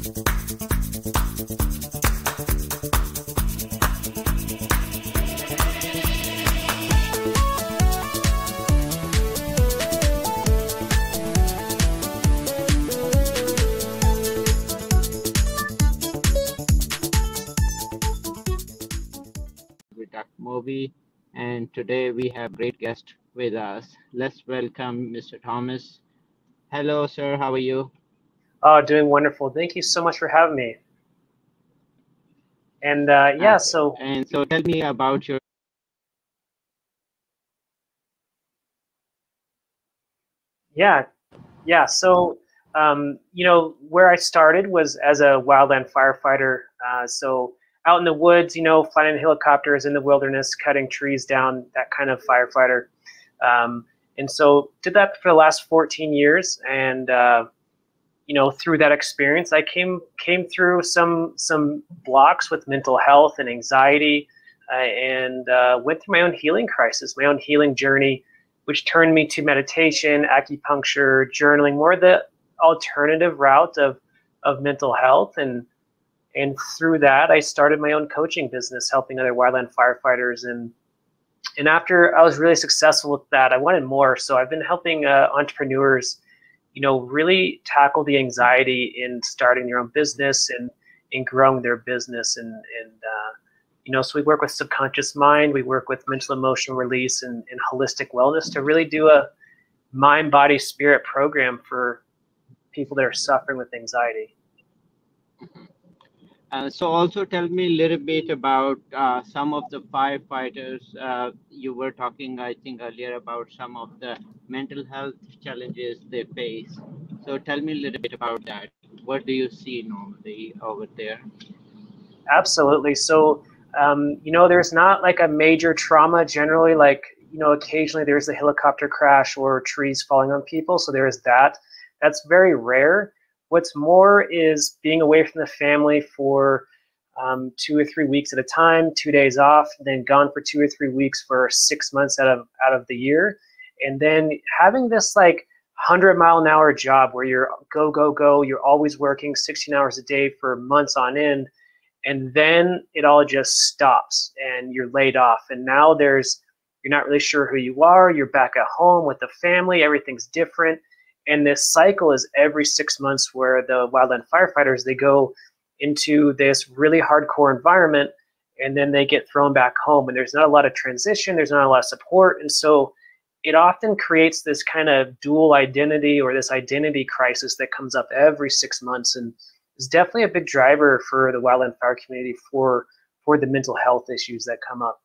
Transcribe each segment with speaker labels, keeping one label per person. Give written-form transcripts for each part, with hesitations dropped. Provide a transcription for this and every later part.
Speaker 1: With that movie, and today we have great guest with us. Let's welcome Mr. Thomas. Hello, sir. How are you?
Speaker 2: Oh, doing wonderful. Thank you so much for having me. And yeah,
Speaker 1: Okay.
Speaker 2: so
Speaker 1: And so tell me about your.
Speaker 2: yeah, yeah. So where I started was as a wildland firefighter. So out in the woods, flying in helicopters in the wilderness, cutting trees down, that kind of firefighter. And so did that for the last 14 years, and through that experience, I came through some blocks with mental health and anxiety, and went through my own healing crisis, my own healing journey, which turned me to meditation, acupuncture, journaling, more the alternative route of mental health, and through that, I started my own coaching business, helping other wildland firefighters, and after I was really successful with that, I wanted more, so I've been helping entrepreneurs really tackle the anxiety in starting their own business and in growing their business. And so we work with subconscious mind, we work with mental emotional release and holistic wellness to really do a mind, body, spirit program for people that are suffering with anxiety.
Speaker 1: So also tell me a little bit about some of the firefighters. You were talking, I think, earlier about some of the mental health challenges they face. So tell me a little bit about that. What do you see normally over there?
Speaker 2: Absolutely. So, there's not like a major trauma generally, like, occasionally there's a helicopter crash or trees falling on people. So there is that. That's very rare. What's more is being away from the family for 2 or 3 weeks at a time, 2 days off, then gone for 2 or 3 weeks for 6 months out of the year. And then having this like 100-mile-an-hour job where you're go, go, go, you're always working 16 hours a day for months on end. And then it all just stops and you're laid off. And now you're not really sure who you are. You're back at home with the family. Everything's different. And this cycle is every 6 months where the wildland firefighters, they go into this really hardcore environment and then they get thrown back home. And there's not a lot of transition. There's not a lot of support. And so it often creates this kind of dual identity or this identity crisis that comes up every 6 months. And is definitely a big driver for the wildland fire community for the mental health issues that come up.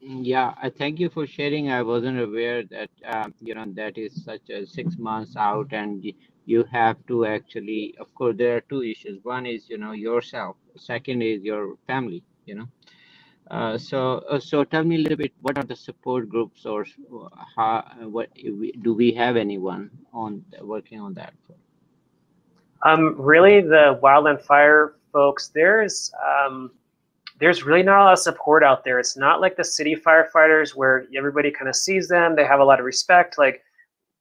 Speaker 1: Yeah, I thank you for sharing. I wasn't aware that that is such a 6 months out, and you have to actually. Of course, there are two issues. One is yourself. Second is your family. So tell me a little bit. What are the support groups, or how? Do we have anyone on working on that?
Speaker 2: Really, the wildland fire folks, there's really not a lot of support out there. It's not like the city firefighters where everybody kind of sees them. They have a lot of respect. Like,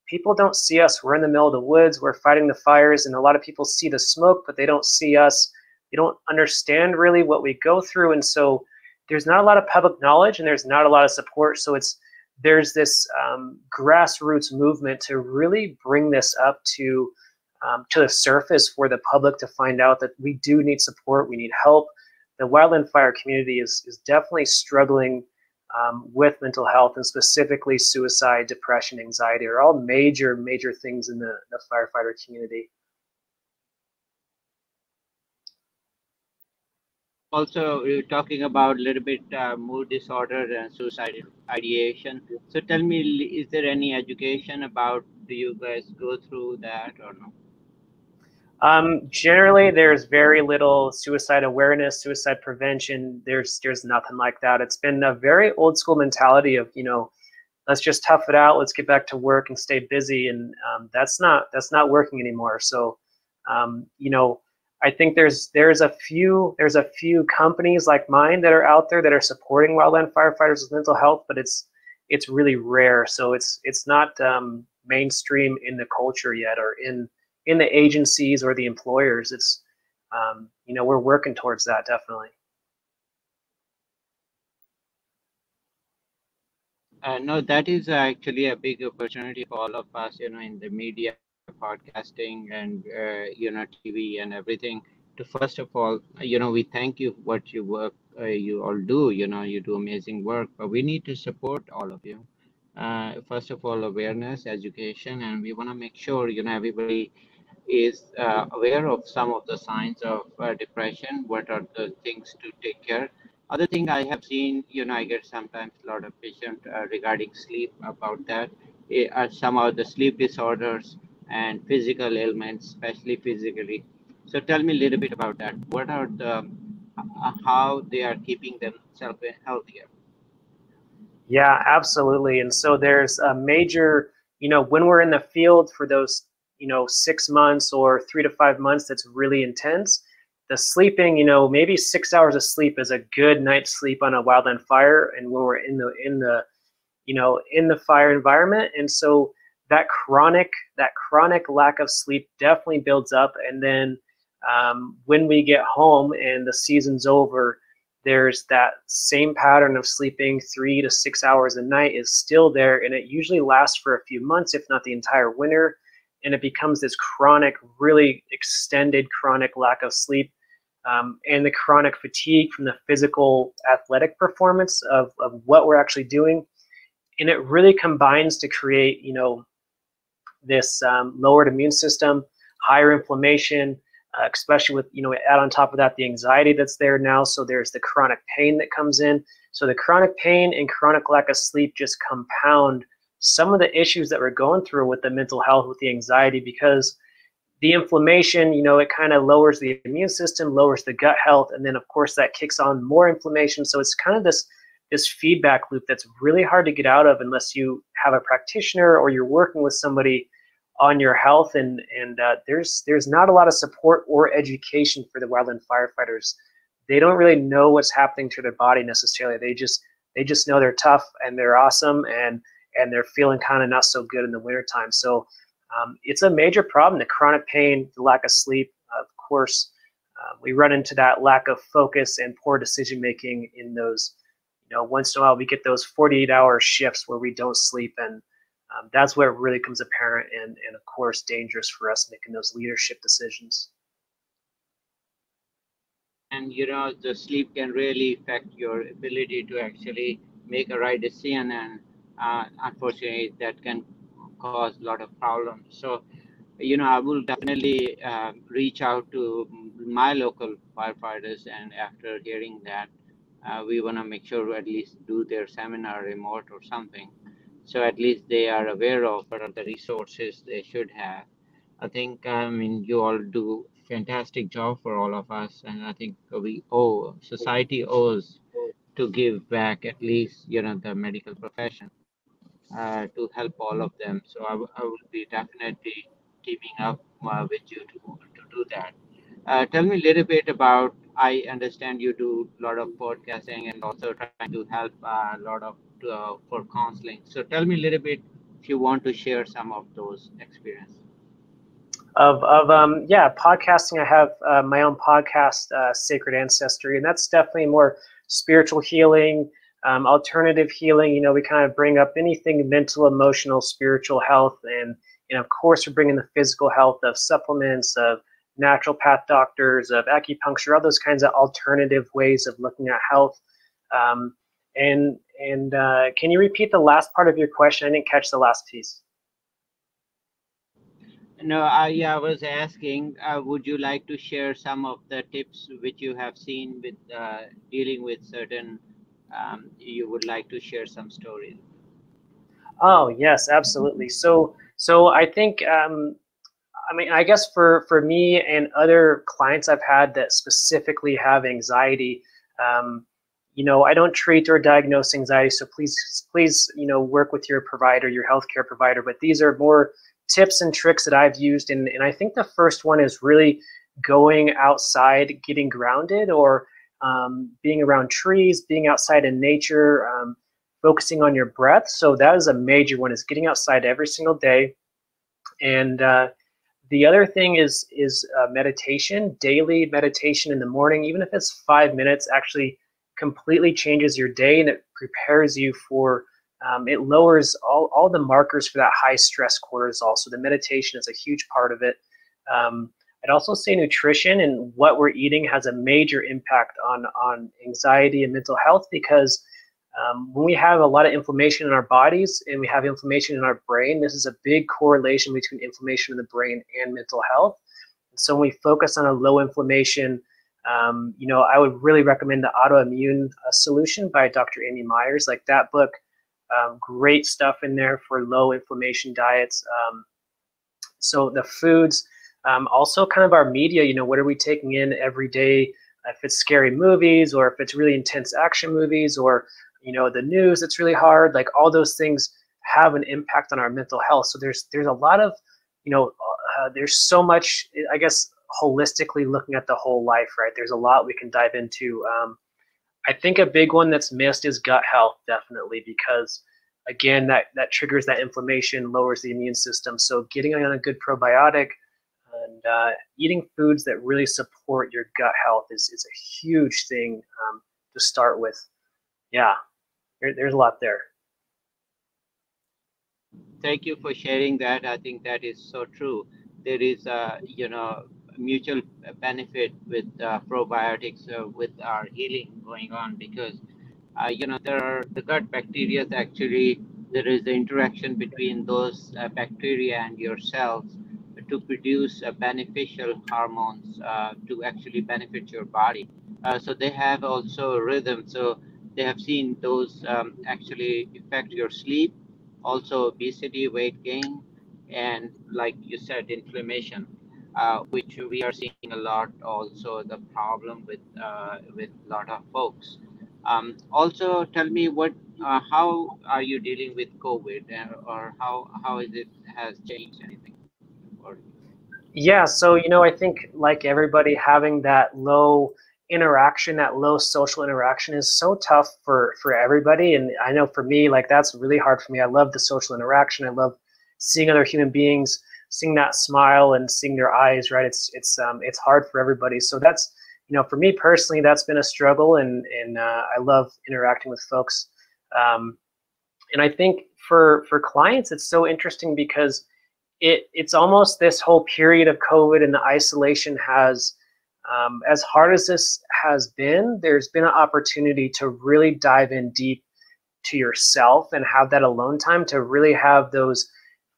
Speaker 2: people don't see us. We're in the middle of the woods. We're fighting the fires, and a lot of people see the smoke, but they don't see us. They don't understand really what we go through, and so there's not a lot of public knowledge, and there's not a lot of support. So there's this grassroots movement to really bring this up to the surface for the public to find out that we do need support, we need help. The wildland fire community is definitely struggling with mental health, and specifically suicide, depression, anxiety are all major things in the firefighter community.
Speaker 1: Also, you're talking about a little bit mood disorder and suicidal ideation. So tell me, is there any education about, do you guys go through that or no?
Speaker 2: Generally, there's very little suicide awareness, suicide prevention. There's nothing like that. It's been a very old school mentality of, let's just tough it out, let's get back to work and stay busy, and that's not working anymore. So, I think there's a few companies like mine that are out there that are supporting wildland firefighters with mental health, but it's really rare. So it's not mainstream in the culture yet, or in in the agencies or the employers. It's we're working towards that, definitely.
Speaker 1: No, that is actually a big opportunity for all of us, in the media, podcasting, and TV and everything. To first of all, we thank you for what you work, you all do. You do amazing work, but we need to support all of you. First of all, awareness, education, and we want to make sure everybody is aware of some of the signs of depression. What are the things to take care? Other thing I have seen, I get sometimes a lot of patient regarding sleep about that. Are some of the sleep disorders and physical ailments, especially physically. So tell me a little bit about that. What are the how they are keeping themselves healthier?
Speaker 2: Yeah, absolutely. And so there's a major, when we're in the field for those, 6 months or 3 to 5 months, that's really intense. The sleeping, maybe 6 hours of sleep is a good night's sleep on a wildland fire, and when we're in the fire environment. And so that chronic lack of sleep definitely builds up. And then when we get home and the season's over, there's that same pattern of sleeping 3 to 6 hours a night is still there, and it usually lasts for a few months, if not the entire winter, and it becomes this chronic, really extended chronic lack of sleep, and the chronic fatigue from the physical athletic performance of what we're actually doing. And it really combines to create, this lowered immune system, higher inflammation, especially with, add on top of that the anxiety that's there now. So there's the chronic pain that comes in. So the chronic pain and chronic lack of sleep just compound some of the issues that we're going through with the mental health, with the anxiety, because the inflammation, it kind of lowers the immune system, lowers the gut health, and then of course that kicks on more inflammation. So it's kind of this feedback loop that's really hard to get out of unless you have a practitioner or you're working with somebody on your health. And there's not a lot of support or education for the wildland firefighters. They don't really know what's happening to their body necessarily. They just know they're tough and they're awesome, and they're feeling kind of not so good in the wintertime. So it's a major problem, the chronic pain, the lack of sleep. Of course, we run into that lack of focus and poor decision making in those. Once in a while we get those 48-hour shifts where we don't sleep, and that's where it really becomes apparent, and of course dangerous for us making those leadership decisions.
Speaker 1: And the sleep can really affect your ability to actually make a right decision, and unfortunately that can cause a lot of problems. So I will definitely reach out to my local firefighters, and after hearing that, we want to make sure to at least do their seminar remote or something, so at least they are aware of what are the resources they should have. I think, I mean, you all do fantastic job for all of us, and I think society owes to give back at least, the medical profession, to help all of them. So I will be definitely teaming up with you to do that. Tell me a little bit about, I understand you do a lot of podcasting and also trying to help a lot of for counseling. So tell me a little bit if you want to share some of those experiences.
Speaker 2: Yeah, podcasting. I have my own podcast, Sacred Ancestry, and that's definitely more spiritual healing, alternative healing. We kind of bring up anything mental, emotional, spiritual health, and of course we're bringing the physical health of supplements, of naturopath doctors, of acupuncture, all those kinds of alternative ways of looking at health. And can you repeat the last part of your question? I didn't catch the last piece.
Speaker 1: No, yeah, I was asking, would you like to share some of the tips which you have seen with dealing with certain, you would like to share some stories?
Speaker 2: Oh yes, absolutely. So I think I guess for me and other clients I've had that specifically have anxiety, I don't treat or diagnose anxiety. So please, work with your provider, your healthcare provider. But these are more tips and tricks that I've used, and I think the first one is really going outside, getting grounded, or being around trees, being outside in nature, focusing on your breath. So that is a major one, is getting outside every single day. And The other thing is meditation. Daily meditation in the morning, even if it's 5 minutes, actually completely changes your day, and it prepares you for. It lowers all the markers for that high stress cortisol. So the meditation is a huge part of it. I'd also say nutrition and what we're eating has a major impact on anxiety and mental health, because when we have a lot of inflammation in our bodies and we have inflammation in our brain, this is a big correlation between inflammation in the brain and mental health. So when we focus on a low inflammation, I would really recommend the Autoimmune Solution by Dr. Amy Myers. Like that book, great stuff in there for low inflammation diets. So the foods, also kind of our media, what are we taking in every day? If it's scary movies, or if it's really intense action movies, or the news that's really hard, like all those things have an impact on our mental health. So there's a lot of, there's so much, I guess, holistically looking at the whole life, right? There's a lot we can dive into. I think a big one that's missed is gut health, definitely, because again, that triggers that inflammation, lowers the immune system. So getting on a good probiotic and eating foods that really support your gut health is a huge thing to start with. Yeah, there's a lot there.
Speaker 1: Thank you for sharing that. I think that is so true. There is a mutual benefit with probiotics with our healing going on, because there are the gut bacteria. Actually, there is the interaction between those bacteria and your cells to produce beneficial hormones to actually benefit your body. So they have also rhythm. So they have seen those actually affect your sleep, also obesity, weight gain, and like you said, inflammation, which we are seeing a lot. Also, the problem with a lot of folks. Also, tell me how are you dealing with COVID, or how is it has changed anything for you?
Speaker 2: Yeah, so I think like everybody, having that low interaction, that low social interaction is so tough for everybody. And I know for me, like that's really hard for me. I love the social interaction. I love seeing other human beings, seeing that smile and seeing their eyes, right? It's hard for everybody. So that's, for me personally, that's been a struggle, and I love interacting with folks. And I think for clients, it's so interesting because it's almost this whole period of COVID and the isolation has, as hard as this has been, there's been an opportunity to really dive in deep to yourself and have that alone time to really have those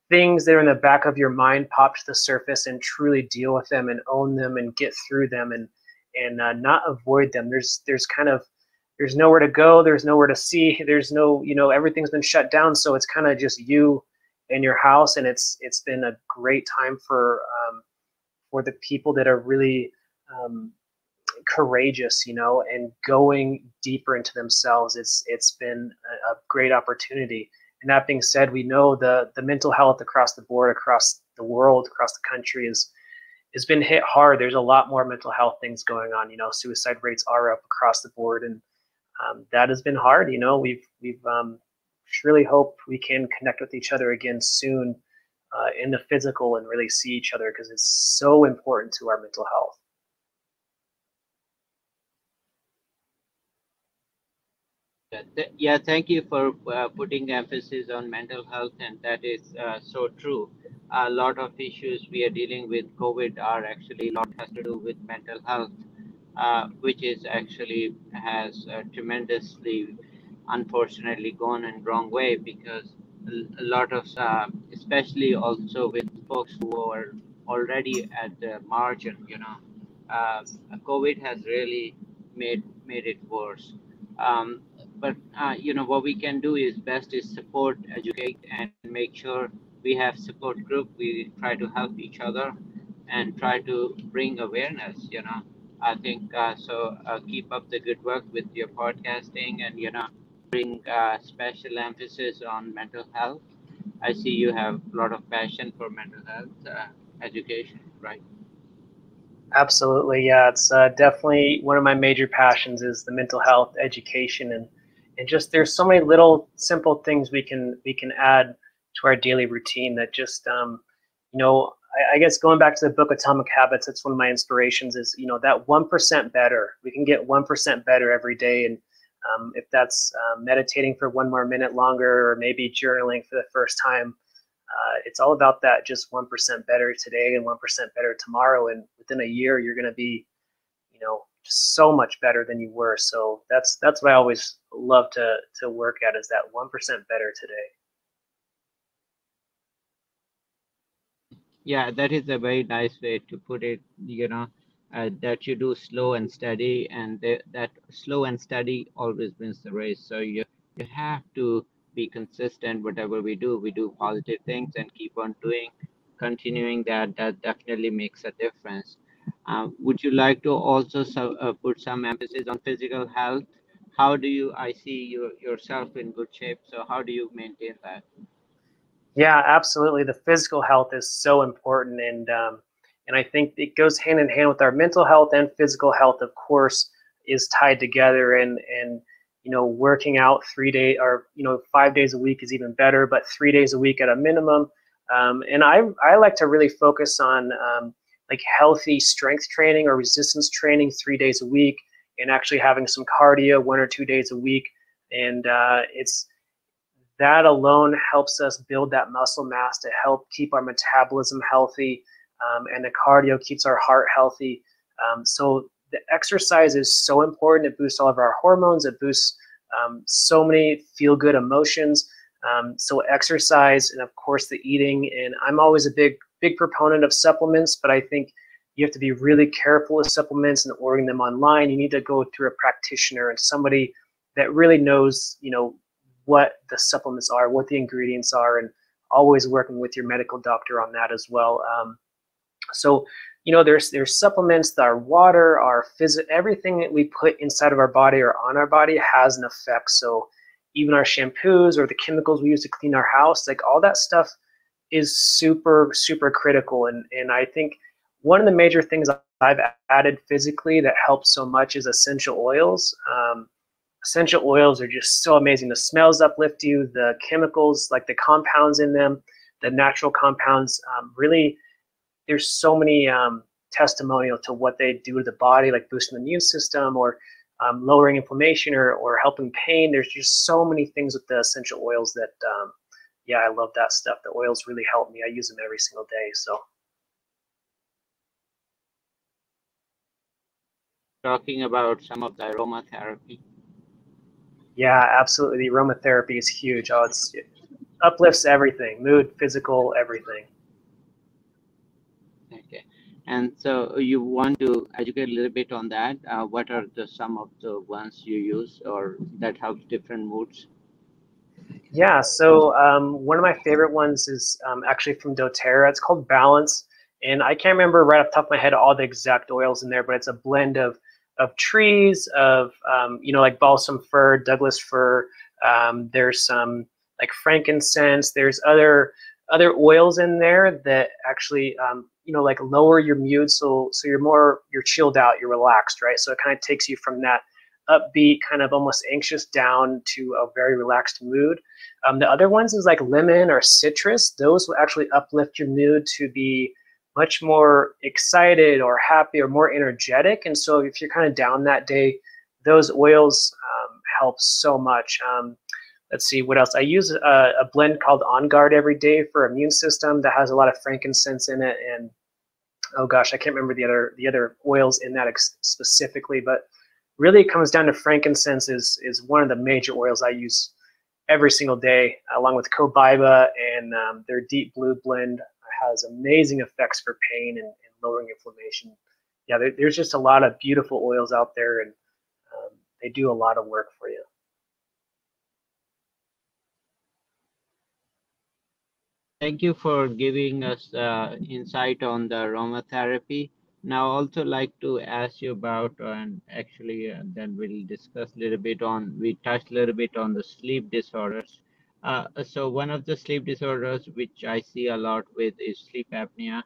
Speaker 2: things that are in the back of your mind pop to the surface and truly deal with them and own them and get through them, and not avoid them. There's nowhere to go. There's nowhere to see. There's no, everything's been shut down. So it's kind of just you in your house, and it's been a great time for the people that are really courageous, and going deeper into themselves. It's been a great opportunity. And that being said, we know the mental health across the board, across the world, across the country has been hit hard. There's a lot more mental health things going on. Suicide rates are up across the board, and that has been hard. We've really hope we can connect with each other again soon in the physical and really see each other, because it's so important to our mental health.
Speaker 1: Yeah, thank you for putting emphasis on mental health, and that is so true. A lot of issues we are dealing with COVID are actually a lot has to do with mental health, which is actually has tremendously, unfortunately, gone in wrong way, because a lot of, especially also with folks who are already at the margin, uh, COVID has really made it worse. Um, but what we can do is best is support, educate, and make sure we have support group. We try to help each other and try to bring awareness. I think so. Keep up the good work with your podcasting, and bring special emphasis on mental health. I see you have a lot of passion for mental health education, right?
Speaker 2: Absolutely, yeah. It's definitely one of my major passions is the mental health education, and just there's so many little simple things we can add to our daily routine that just I guess going back to the book Atomic Habits, that's one of my inspirations. Is that 1% better. We can get 1% better every day, and if that's meditating for 1 more minute longer, or maybe journaling for the first time, it's all about that. Just 1% better today and 1% better tomorrow, and within a year, you're going to be, just so much better than you were. So that's what I always love to work at, is that 1% better today.
Speaker 1: Yeah, that is a very nice way to put it, that you do slow and steady, and that slow and steady always wins the race. So you have to be consistent. Whatever we do positive things and keep on doing, continuing that. That definitely makes a difference. Would you like to also put some emphasis on physical health? How do you, I see yourself in good shape, so how do you maintain that?
Speaker 2: Yeah, absolutely. The physical health is so important, and I think it goes hand in hand with our mental health, and physical health, of course, is tied together. And working out 3 days, or 5 days a week is even better, but 3 days a week at a minimum. And I like to really focus on like healthy strength training or resistance training 3 days a week, and actually having some cardio 1 or 2 days a week. And it's that alone helps us build that muscle mass to help keep our metabolism healthy, and the cardio keeps our heart healthy. So the exercise is so important. It boosts all of our hormones. It boosts so many feel-good emotions. So exercise, and of course the eating. And I'm always a big proponent of supplements, but I think you have to be really careful with supplements and ordering them online. You need to go through a practitioner and somebody that really knows, what the supplements are, what the ingredients are, and always working with your medical doctor on that as well. So, there's supplements, our water, our everything that we put inside of our body or on our body has an effect. So even our shampoos or the chemicals we use to clean our house, like all that stuff is super, super critical. And I think one of the major things I've added physically that helps so much is essential oils. Essential oils are just so amazing. The smells uplift you, the chemicals, like the compounds in them, the natural compounds, really, there's so many testimonial to what they do to the body, like boosting the immune system, or lowering inflammation, or helping pain. There's just so many things with the essential oils that, yeah, I love that stuff. The oils really help me. I use them every single day. So
Speaker 1: Talking about some of the aromatherapy.
Speaker 2: yeah, absolutely. The aromatherapy is huge. It uplifts everything, mood, physical, everything.
Speaker 1: Okay. And so you want to educate a little bit on that. What are some of the ones you use or that helps different moods?
Speaker 2: Yeah, so one of my favorite ones is actually from doTERRA. It's called Balance, and I can't remember right off the top of my head all the exact oils in there, but it's a blend of trees, of like balsam fir, Douglas fir. There's some like frankincense. There's other oils in there that actually like lower your mood, so you're chilled out, you're relaxed, right? So it kind of takes you from that upbeat, kind of almost anxious down to a very relaxed mood. The other ones is like lemon or citrus. Those will actually uplift your mood to be much more excited or happy or more energetic. And so if you're kind of down that day, those oils help so much. Let's see what else. I use a blend called On Guard every day for immune system that has a lot of frankincense in it. And oh gosh, I can't remember the other oils in that specifically, but really it comes down to frankincense is one of the major oils I use every single day, along with cobaiba, and their deep blue blend has amazing effects for pain and lowering inflammation. Yeah, there's just a lot of beautiful oils out there, and they do a lot of work for you.
Speaker 1: Thank you for giving us insight on the aromatherapy. Now, also like to ask you about, and actually, then we'll discuss a little bit on, we touched a little bit on the sleep disorders. So one of the sleep disorders which I see a lot with is sleep apnea,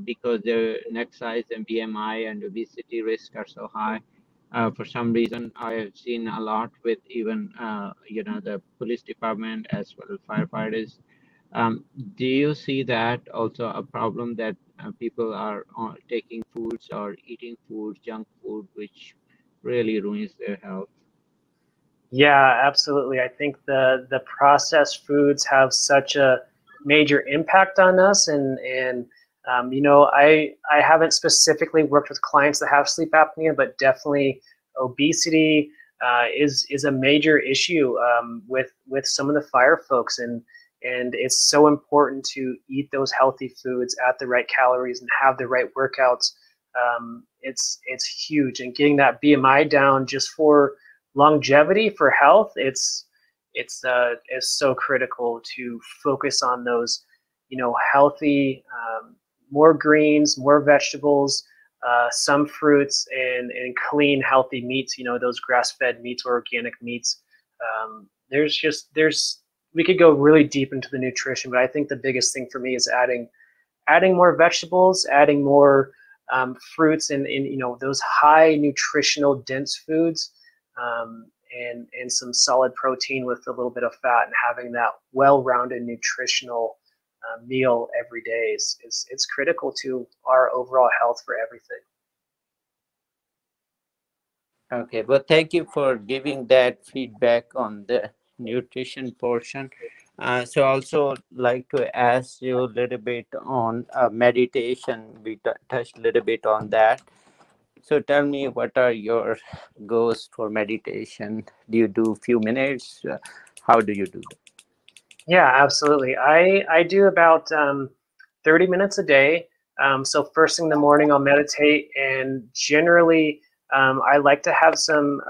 Speaker 1: because their neck size and BMI and obesity risk are so high. For some reason, I have seen a lot with even, the police department as well as firefighters. Um, do you see that also a problem that people are taking foods or eating food, junk food, which really ruins their health?
Speaker 2: Yeah, absolutely. I think the processed foods have such a major impact on us, and I haven't specifically worked with clients that have sleep apnea, but definitely obesity is a major issue with some of the fire folks, and it's so important to eat those healthy foods at the right calories and have the right workouts. It's huge, and getting that BMI down just for longevity for health, it's so critical to focus on those, healthy, more greens, more vegetables, some fruits, and clean, healthy meats. Those grass-fed meats or organic meats. There's we could go really deep into the nutrition, but I think the biggest thing for me is adding more vegetables, adding more fruits, and those high nutritional dense foods, and some solid protein with a little bit of fat, and having that well-rounded nutritional meal every day is it's critical to our overall health for everything.
Speaker 1: Okay, well, thank you for giving that feedback on the nutrition portion. So also like to ask you a little bit on meditation. We touched a little bit on that. So tell me, what are your goals for meditation? Do you do few minutes? How do you do that?
Speaker 2: Yeah, absolutely. I do about 30 minutes a day. So first thing in the morning, I'll meditate, and generally, I like to have some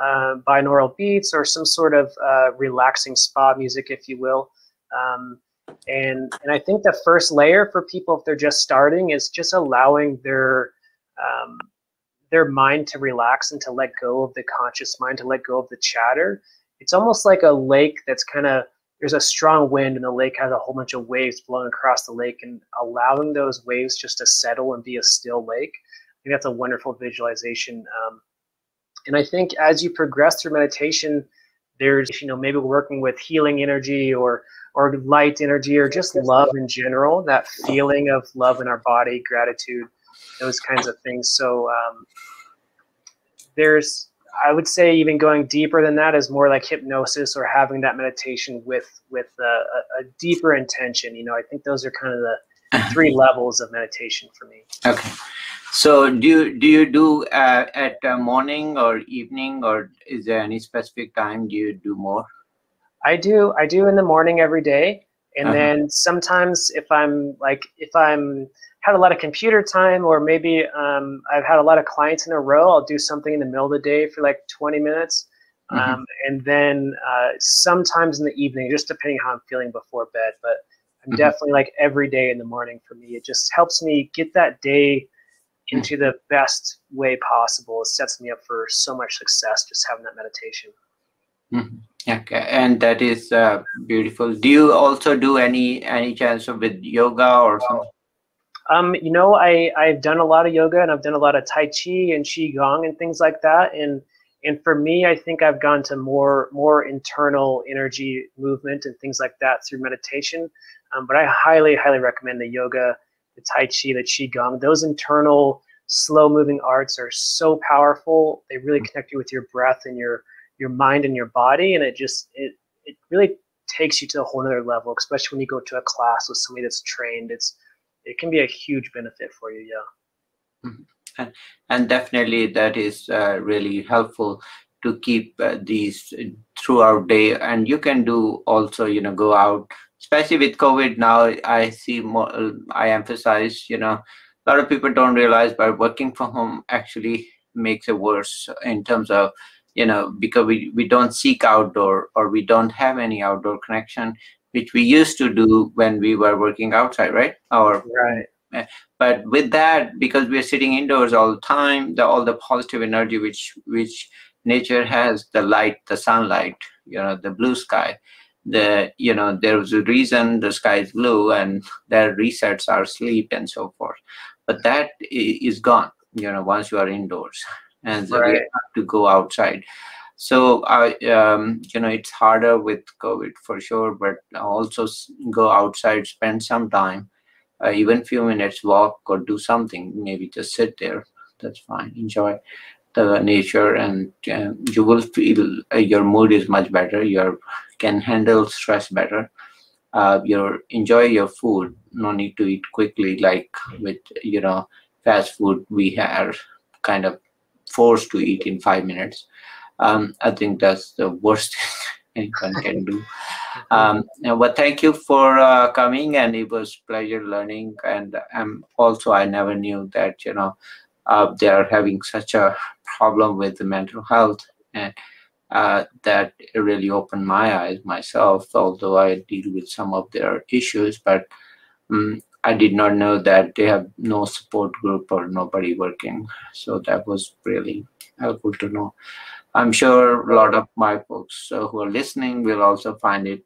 Speaker 2: binaural beats or some sort of relaxing spa music, if you will. Um, and I think the first layer for people, if they're just starting, is just allowing um, their mind to relax and to let go of the conscious mind, to let go of the chatter. It's almost like a lake that's kind of, there's a strong wind and the lake has a whole bunch of waves blowing across the lake, and allowing those waves just to settle and be a still lake. I think that's a wonderful visualization. And I think as you progress through meditation, there's, maybe working with healing energy or light energy or just love in general, that feeling of love in our body, gratitude, those kinds of things. So there's, I would say, even going deeper than that is more like hypnosis or having that meditation with a deeper intention. I think those are kind of the three levels of meditation for me.
Speaker 1: Okay. So do you do at morning or evening, or is there any specific time do you do more?
Speaker 2: I do in the morning every day, and then sometimes if I'm had a lot of computer time, or maybe I've had a lot of clients in a row, I'll do something in the middle of the day for like 20 minutes, and then sometimes in the evening, just depending how I'm feeling before bed. But I'm definitely like every day in the morning for me. It just helps me get that day into the best way possible. It sets me up for so much success just having that meditation.
Speaker 1: Okay, and that is beautiful. Do you also do any chance of with yoga or something?
Speaker 2: I've done a lot of yoga, and I've done a lot of Tai Chi and Qigong and things like that. And for me, I think I've gone to more internal energy movement and things like that through meditation. But I highly, highly recommend the yoga, the Tai Chi, the Qigong. Those internal, slow moving arts are so powerful. They really connect you with your breath and your mind and your body, and it really takes you to a whole other level, especially when you go to a class with somebody that's trained. It can be a huge benefit for you. Yeah.
Speaker 1: And definitely that is really helpful to keep these throughout day. And you can do also, go out, especially with COVID now. I see more, I emphasize, a lot of people don't realize, but working from home actually makes it worse in terms of, because we don't seek outdoor, or we don't have any outdoor connection, which we used to do when we were working outside, right?
Speaker 2: Right.
Speaker 1: But with that, because we are sitting indoors all the time, all the positive energy which nature has, the light, the sunlight, the blue sky, there's a reason the sky is blue, and that resets our sleep and so forth. But that is gone, once you are indoors, and so we
Speaker 2: Right.
Speaker 1: have to go outside. So it's harder with COVID for sure, but also go outside, spend some time, even few minutes walk or do something, maybe just sit there. That's fine. Enjoy the nature, and you will feel your mood is much better. You can handle stress better. You enjoy your food. No need to eat quickly like with fast food. We are kind of forced to eat in 5 minutes. I think that's the worst anyone can do.
Speaker 2: Mhm.
Speaker 1: But thank you for coming, and it was pleasure learning. And also, I never knew that they are having such a problem with the mental health, and that really opened my eyes myself. Although I deal with some of their issues, but I did not know that they have no support group or nobody working. So that was really helpful to know. I'm sure a lot of my folks who are listening will also find it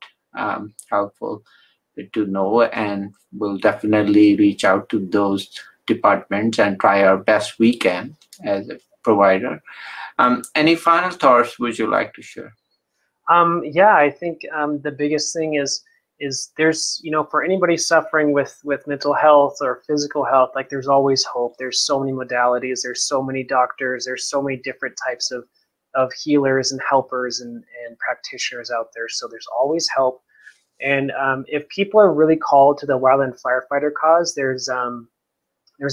Speaker 1: helpful to know, and we'll definitely reach out to those departments and try our best we can as a provider. Any final thoughts would you like to share?
Speaker 2: Yeah, I think the biggest thing is there's for anybody suffering with mental health or physical health, like there's always hope. There's so many modalities. There's so many doctors. There's so many different types of healers and helpers and practitioners out there. So there's always help. And if people are really called to the wildland firefighter cause, there's a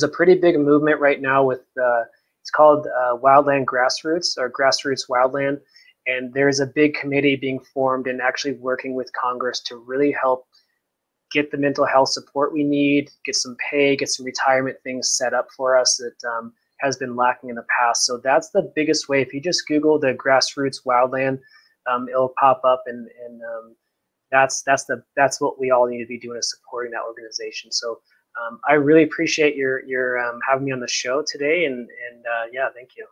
Speaker 2: pretty big movement right now with it's called Wildland Grassroots or Grassroots Wildland, and there's a big committee being formed and actually working with Congress to really help get the mental health support we need, get some pay, get some retirement things set up for us that has been lacking in the past. So that's the biggest way. If you just Google the Grassroots Wildland, it'll pop up, and that's what we all need to be doing, is supporting that organization. So I really appreciate your having me on the show today, and yeah, thank you.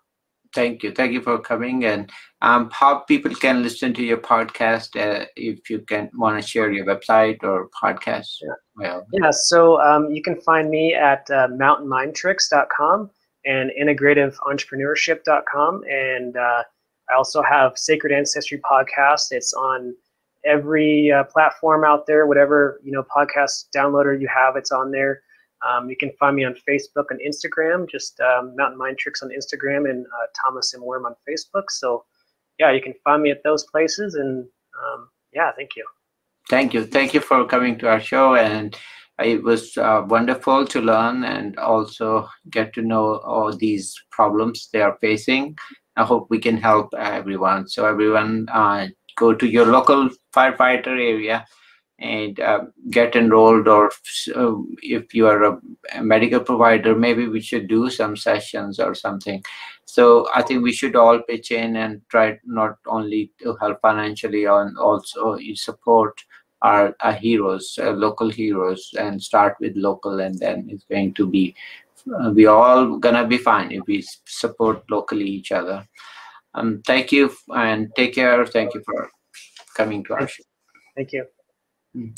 Speaker 1: Thank you for coming. And how people can listen to your podcast, if you can want to share your website or podcast.
Speaker 2: Yeah.
Speaker 1: Well,
Speaker 2: Yeah, so you can find me at mountainmindtricks.com and integrativeentrepreneurship.com. And I also have Sacred Ancestry Podcast. It's on every platform out there, whatever podcast downloader you have, it's on there. You can find me on Facebook and Instagram, just Mountain Mind Tricks on Instagram, and Thomas and Wurm on Facebook. So yeah, you can find me at those places. And yeah, thank you.
Speaker 1: thank you for coming to our show, and it was wonderful to learn and also get to know all these problems they are facing. I hope we can help everyone. So everyone, go to your local firefighter area and get enrolled, or if you are a medical provider, maybe we should do some sessions or something. So I think we should all pitch in and try not only to help financially, and also you support our heroes, local heroes, and start with local, and then it's going to be we all gonna be fine if we support locally each other. Thank you, and take care. Thank you for coming to our
Speaker 2: Thank,
Speaker 1: show.
Speaker 2: thank you.
Speaker 1: Mm.